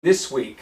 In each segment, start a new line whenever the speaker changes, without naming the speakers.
This week,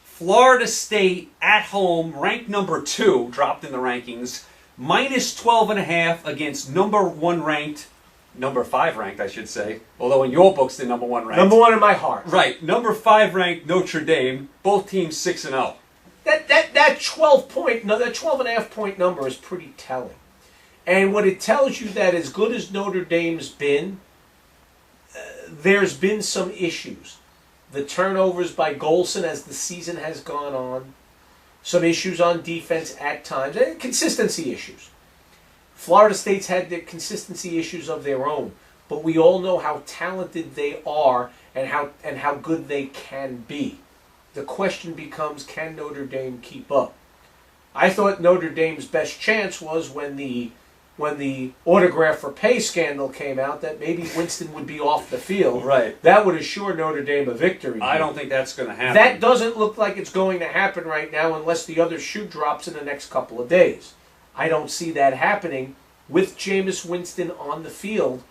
Florida State at home, ranked number 2, dropped in the rankings, minus 12.5 against number 1 ranked, number 5 ranked, I should say. Although in your books, they're number 1 ranked.
Number 1 in my heart.
Right, number 5 ranked Notre Dame. Both teams 6-0.
That 12.5 point number is pretty telling, and what it tells you that as good as Notre Dame's been, there's been some issues. The turnovers by Golson as the season has gone on, some issues on defense at times, and consistency issues. Florida State's had the consistency issues of their own, but we all know how talented they are and how good they can be. The question becomes, can Notre Dame keep up? I thought Notre Dame's best chance was when the autograph for pay scandal came out, that maybe Winston would be off the field.
Right.
That would assure Notre Dame a victory.
I don't think that's going to happen.
That doesn't look like it's going to happen right now unless the other shoe drops in the next couple of days. I don't see that happening with Jameis Winston on the field.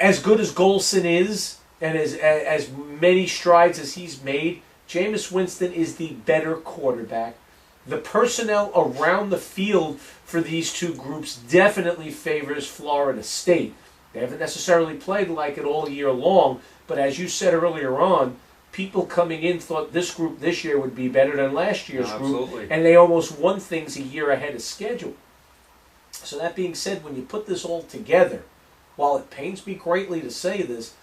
As good as Golson is, and as many strides as he's made, Jameis Winston is the better quarterback. The personnel around the field for these two groups definitely favors Florida State. They haven't necessarily played like it all year long, but as you said earlier on, people coming in thought this group this year would be better than last year's group, and they almost won things a year ahead of schedule. So that being said, when you put this all together, while it pains me greatly to say this,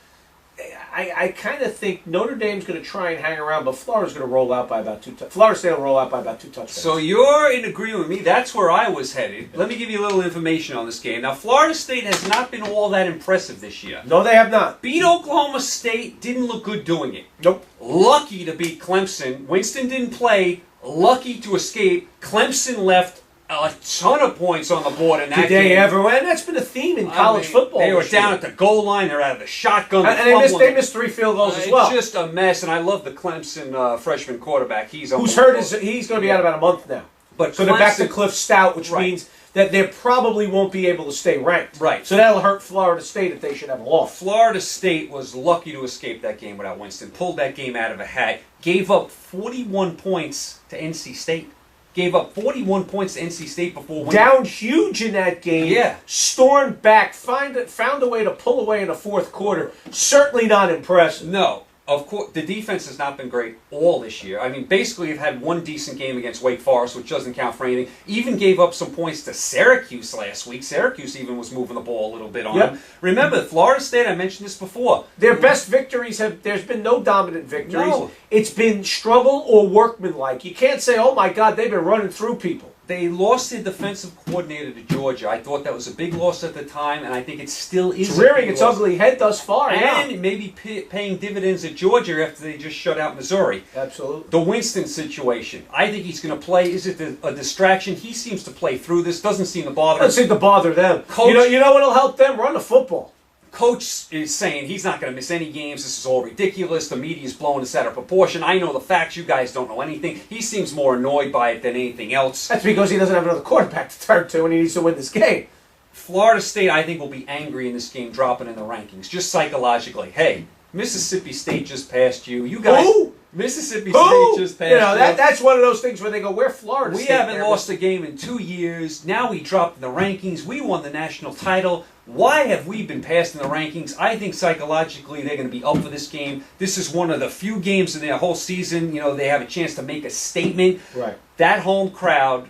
I kind of think Notre Dame's going to try and hang around, but Florida's going to roll out by about 2 touchdowns. Florida State will roll out by about 2 touchdowns.
So you're in agreement with me. That's where I was headed. Let me give you a little information on this game. Now, Florida State has not been all that impressive this year.
No, they have not.
Beat Oklahoma State, didn't look good doing it.
Nope.
Lucky to beat Clemson. Winston didn't play. Lucky to escape. Clemson left a ton of points on the board in that game.
Did they ever win? That's been a theme in college football.
They were down at the goal line. They're out of the shotgun.
And they missed 3 field goals as well.
It's just a mess, and I love the Clemson freshman quarterback.
Who's hurt? He's going to be out about a month now.
But
so they're back to Cliff Stout, which means that they probably won't be able to stay ranked.
Right.
So that'll hurt Florida State if they should have a loss.
Florida State was lucky to escape that game without Winston. Pulled that game out of a hat. Gave up 41 points to NC State. Gave up 41 points to NC State before winning.
Down huge in that game.
Yeah.
Stormed back. Found a way to pull away in the fourth quarter. Certainly not impressive.
No. Of course, the defense has not been great all this year. I mean, basically, you've had one decent game against Wake Forest, which doesn't count for anything. Even gave up some points to Syracuse last week. Syracuse even was moving the ball a little bit on them. Remember, Florida State, I mentioned this before.
Their best victories there's been no dominant victories.
No.
It's been struggle or workmanlike. You can't say, oh my God, they've been running through people.
They lost their defensive coordinator to Georgia. I thought that was a big loss at the time, and I think it still is.
It's rearing its ugly head thus far.
And it may be paying dividends at Georgia after they just shut out Missouri.
Absolutely.
The Winston situation. I think he's going to play. Is it a distraction? He seems to play through this. Doesn't seem to bother him.
Doesn't seem to bother them.
Coach,
you know what'll help them? Run the football.
Coach is saying he's not going to miss any games. This is all ridiculous. The media's blowing this out of proportion. I know the facts. You guys don't know anything. He seems more annoyed by it than anything else.
That's because he doesn't have another quarterback to turn to and he needs to win this game.
Florida State, I think, will be angry in this game, dropping in the rankings, just psychologically. Hey, Mississippi State just passed you. You guys...
Who?
Mississippi State just passed you.
That's one of those things where they go, we're Florida State.
We haven't lost a game in 2 years. Now we dropped in the rankings. We won the national title. Why have we been passed in the rankings? I think psychologically they're going to be up for this game. This is one of the few games in their whole season, they have a chance to make a statement.
Right.
That home crowd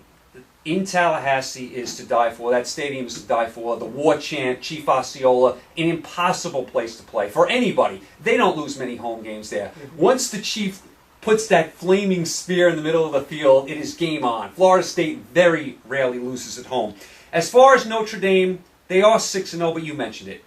in Tallahassee is to die for. That stadium is to die for. The war chant, Chief Osceola, an impossible place to play for anybody. They don't lose many home games there. Once the Chief puts that flaming spear in the middle of the field, it is game on. Florida State very rarely loses at home. As far as Notre Dame, they are 6-0, but you mentioned it.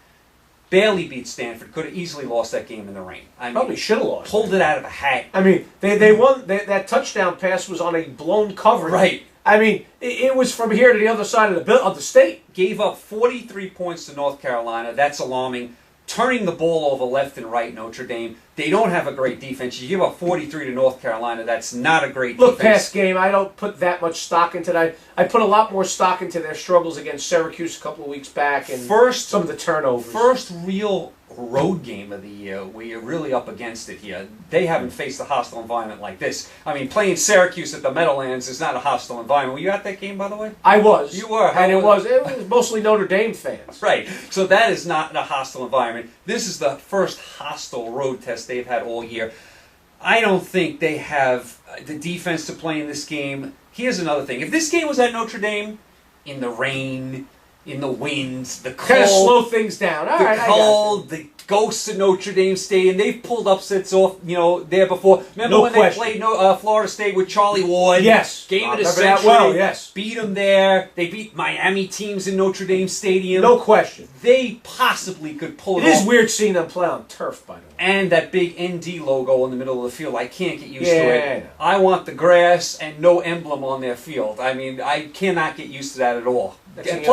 Barely beat Stanford. Could have easily lost that game in the rain. I mean,
probably should have lost.
Pulled it out of a hat.
I mean, they won. That touchdown pass was on a blown coverage.
Right.
I mean, it was from here to the other side of the state.
Gave up 43 points to North Carolina. That's alarming. Turning the ball over left and right, Notre Dame. They don't have a great defense. You give up 43 to North Carolina. That's not a great defense.
Look, past game, I don't put that much stock into that. I put a lot more stock into their struggles against Syracuse a couple of weeks back and some of the turnovers.
First real road game of the year where you're really up against it here. They haven't faced a hostile environment like this. I mean, playing Syracuse at the Meadowlands is not a hostile environment. Were you at that game, by the way?
I was.
You were.
And it was mostly Notre Dame fans.
Right. So that is not a hostile environment. This is the first hostile road test they've had all year. I don't think they have the defense to play in this game. Here's another thing. If this game was at Notre Dame, in the rain, in the winds, the cold,
kind of slow things down. All right,
the cold, the ghosts of Notre Dame Stadium. They've pulled upsets off, there before. Remember when they played Florida State with Charlie Ward?
Yes.
Game of the
remember
century.
that well, yes.
Beat them there. They beat Miami teams in Notre Dame Stadium.
No question.
They possibly could pull it off.
It is weird seeing them play on turf, by the way.
And that big ND logo in the middle of the field. I can't get used to
Yeah,
it. I want the grass and no emblem on their field. I mean, I cannot get used to that at all. And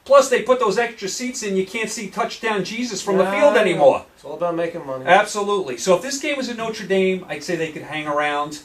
plus, they put those extra seats in. You can't see touchdown Jesus from the field anymore.
It's all about making money.
Absolutely. So if this game was at Notre Dame, I'd say they could hang around.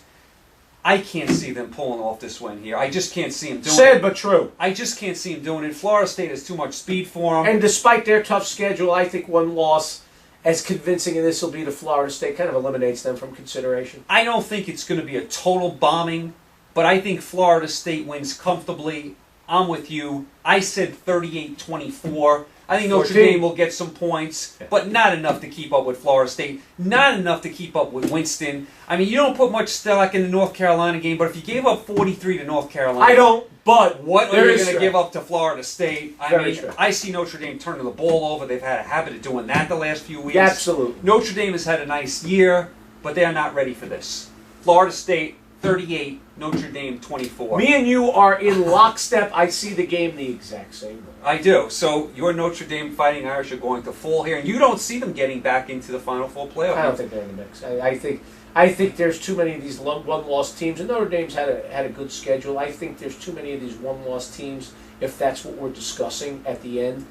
I can't see them pulling off this win here. I just can't see them doing it.
Sad but true.
I just can't see them doing it. Florida State has too much speed for them.
And despite their tough schedule, I think one loss, as convincing as this will be to Florida State, kind of eliminates them from consideration.
I don't think it's going to be a total bombing, but I think Florida State wins comfortably. I'm with you. I said 38-24. I think Notre Dame will get some points, but not enough to keep up with Florida State. Not enough to keep up with Winston. I mean, you don't put much stock in the North Carolina game, but if you gave up 43 to North Carolina...
I don't, but...
What are you going to give up to Florida State?
Very true.
I see Notre Dame turning the ball over. They've had a habit of doing that the last few weeks.
Yeah, absolutely.
Notre Dame has had a nice year, but they are not ready for this. Florida State, 38, Notre Dame, 24.
Me and you are in lockstep. I see the game the exact same way.
I do. So your Notre Dame Fighting Irish are going to fall here, and you don't see them getting back into the Final Four playoff.
I don't think they're in the mix. I think there's too many of these one-loss teams, and Notre Dame's had a good schedule. I think there's too many of these one-loss teams, if that's what we're discussing at the end,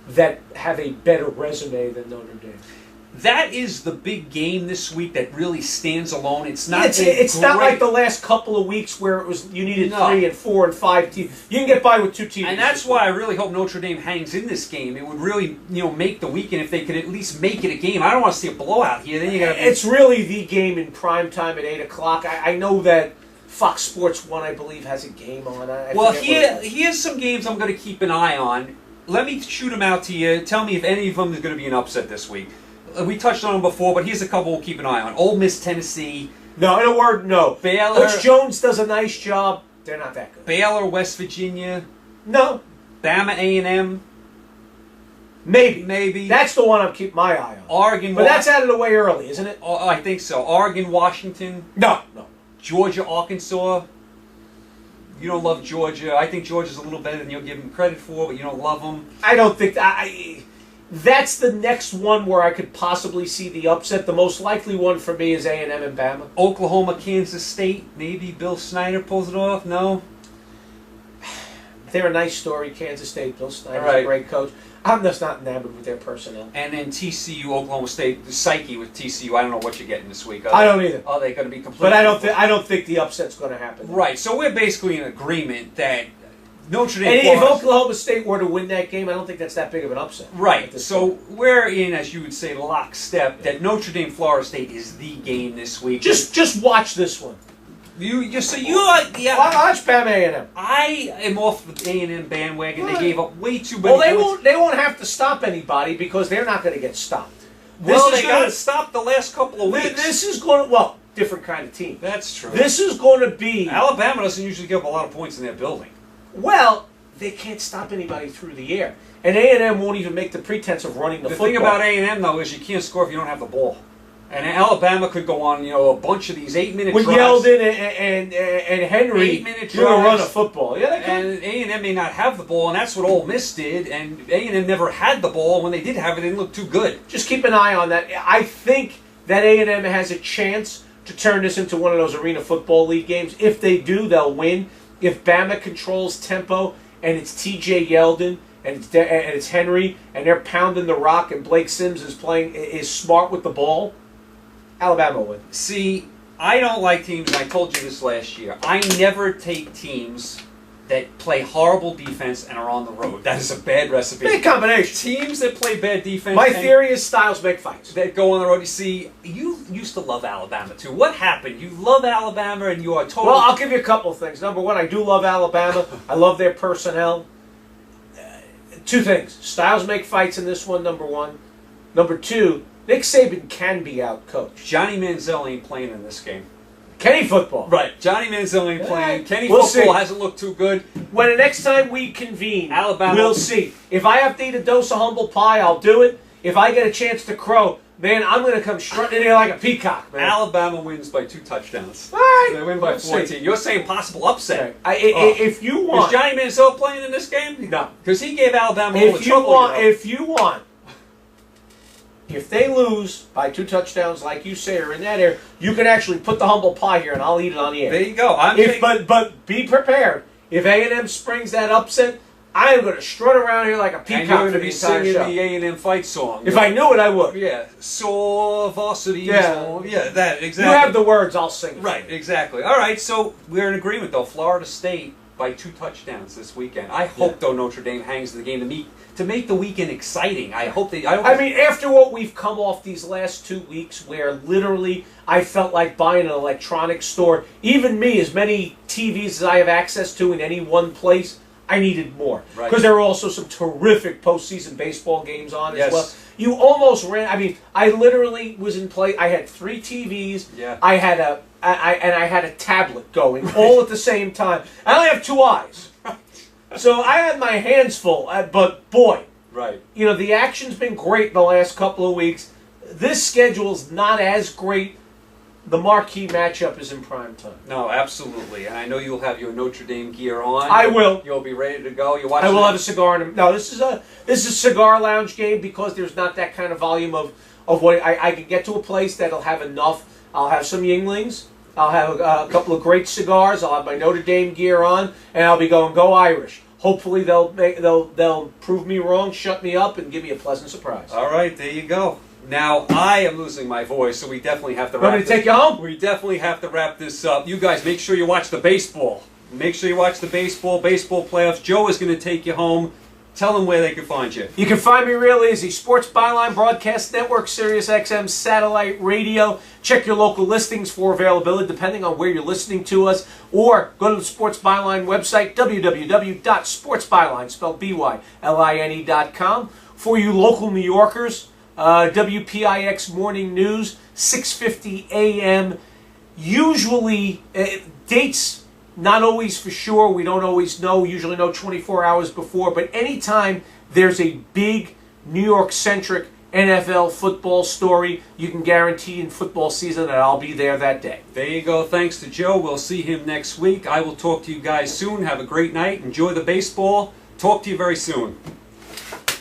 that have a better resume than Notre Dame.
That is the big game this week that really stands alone. It's not.
It's not like the last couple of weeks where it was you needed 3 and 4 and 5 teams. You can get by with 2 teams,
and that's why I really hope Notre Dame hangs in this game. It would really, make the weekend if they could at least make it a game. I don't want to see a blowout here. Then you got.
It's really the game in prime time at 8 o'clock. I know that Fox Sports 1, I believe, has a game on.
Well, here's some games I'm going to keep an eye on. Let me shoot them out to you. Tell me if any of them is going to be an upset this week. We touched on them before, but here's a couple we'll keep an eye on. Ole Miss, Tennessee.
No, in a word, no.
Baylor.
Coach Jones does a nice job. They're not that good.
Baylor, West Virginia.
No.
Bama, A&M.
Maybe. That's the one I'm keeping my eye on.
Oregon.
But that's out of the way early, isn't it?
Oh, I think so. Oregon, Washington.
No.
Georgia, Arkansas. You don't love Georgia. I think Georgia's a little better than you'll give them credit for, but you don't love them.
I don't think that's the next one where I could possibly see the upset. The most likely one for me is A&M and Bama.
Oklahoma, Kansas State. Maybe Bill Snyder pulls it off. No?
They're a nice story, Kansas State. Bill Snyder's a great coach. I'm just not enamored with their personnel.
And then TCU, Oklahoma State, the psyche with TCU. I don't know what you're getting this week.
I don't either.
Are they going to be completely?
But I don't think the upset's going to happen.
Right. So we're basically in agreement that Notre Dame.
And if Oklahoma State were to win that game, I don't think that's that big of an upset.
Right. So we're in, as you would say, lockstep. That Notre Dame, Florida State is the game this week.
Just watch this one.
You
watch Bama A&M.
I am off the A&M bandwagon. They gave up way too many.
Well, they won't have to stop anybody because they're not going to get stopped.
Well, they got to stop the last couple of weeks.
This is going to different kind of team.
That's true.
This is going to be
Alabama doesn't usually give up a lot of points in their building.
Well, they can't stop anybody through the air, and A&M won't even make the pretense of running the football.
The thing about A&M though is you can't score if you don't have the ball. And Alabama could go on, a bunch of these 8-minute drives.
With Yeldon and Henry,
8-minute drives.
You're going to run a football. Yeah,
and A&M may not have the ball, and that's what Ole Miss did. And A&M never had the ball. When they did have it, it didn't look too good.
Just keep an eye on that. I think that A&M has a chance to turn this into one of those Arena Football League games. If they do, they'll win. If Bama controls tempo, and it's T.J. Yeldon, and it's Henry, and they're pounding the rock, and Blake Sims is smart with the ball, Alabama win.
See, I don't like teams, and I told you this last year. I never take teams that play horrible defense and are on the road. That is a bad recipe.
Big combination.
Teams that play bad defense.
My theory is styles make fights.
That go on the road. You see, you used to love Alabama too. What happened? You love Alabama and you are totally...
Well, I'll give you a couple of things. Number one, I do love Alabama. I love their personnel. Two things. Styles make fights in this one, number one. Number two, Nick Saban can be out-coached.
Johnny Manziel ain't playing in this game.
Kenny football.
Right. Johnny Manziel ain't playing. Kenny
We'll
football
see.
hasn't looked too good.
When the next time we convene,
Alabama.
we'll see. If I have to eat a dose of humble pie, I'll do it. If I get a chance to crow, man, I'm going to come strutting in here like a peacock, man.
Alabama wins by 2 touchdowns.
All right.
They win by 14. You're saying possible upset.
If you want...
Is Johnny Manziel playing in this game?
No.
Because he gave Alabama all the
If you
trouble.
want... If they lose by 2 touchdowns, like you say, or in that area, you can actually put the humble pie here, and I'll eat it on the air.
There you go.
But be prepared. If A&M springs that upset, I am going to strut around here like a peacock
and you're going
for
to
the
be
entire
singing
show.
the A&M fight song.
If I knew it, I would.
Yeah. So varsity.
Yeah.
Yeah, that, exactly.
You have the words, I'll sing it.
Right, exactly. All right, so we're in agreement, though. Florida State by 2 touchdowns this weekend. I hope, though, Notre Dame hangs the game to make the weekend exciting. I hope they...
I mean, after what we've come off these last 2 weeks, where literally I felt like buying an electronics store, even me, as many TVs as I have access to in any one place, I needed more.
Right.
Because there were also some terrific postseason baseball games on
Yes.
as well. You almost ran... I mean, I literally was in play... I had 3 TVs.
Yeah.
I had I had a tablet going all at the same time. I only have 2 eyes. So I had my hands full, but boy,
Right.
you know, the action's been great the last couple of weeks. This schedule's not as great. The marquee matchup is in prime time.
No, absolutely. And I know you'll have your Notre Dame gear on.
I will.
You'll be ready to go. You're
I
watching.
will have a cigar. No, this is a cigar lounge game because there's not that kind of volume of what I can get to a place that'll have enough. I'll have some Yinglings. I'll have a couple of great cigars. I'll have my Notre Dame gear on, and I'll be going, "Go Irish." Hopefully they'll prove me wrong, shut me up, and give me a pleasant surprise.
All right, there you go. Now, I am losing my voice, so we definitely have to wrap
Want me to take you home?
We definitely have to wrap this up. You guys, make sure you watch the baseball. Make sure you watch the baseball playoffs. Joe is going to take you home. Tell them where they can find you.
You can find me real easy. Sports Byline Broadcast Network, Sirius XM Satellite Radio. Check your local listings for availability depending on where you're listening to us. Or go to the Sports Byline website, www.sportsbyline, spelled BYLINE.com. For you local New Yorkers, WPIX Morning News, 6:50 a.m. Usually, dates... Not always for sure. We don't always know. We usually know 24 hours before. But anytime there's a big New York-centric NFL football story, you can guarantee in football season that I'll be there that day.
There you go. Thanks to Joe. We'll see him next week. I will talk to you guys soon. Have a great night. Enjoy the baseball. Talk to you very soon.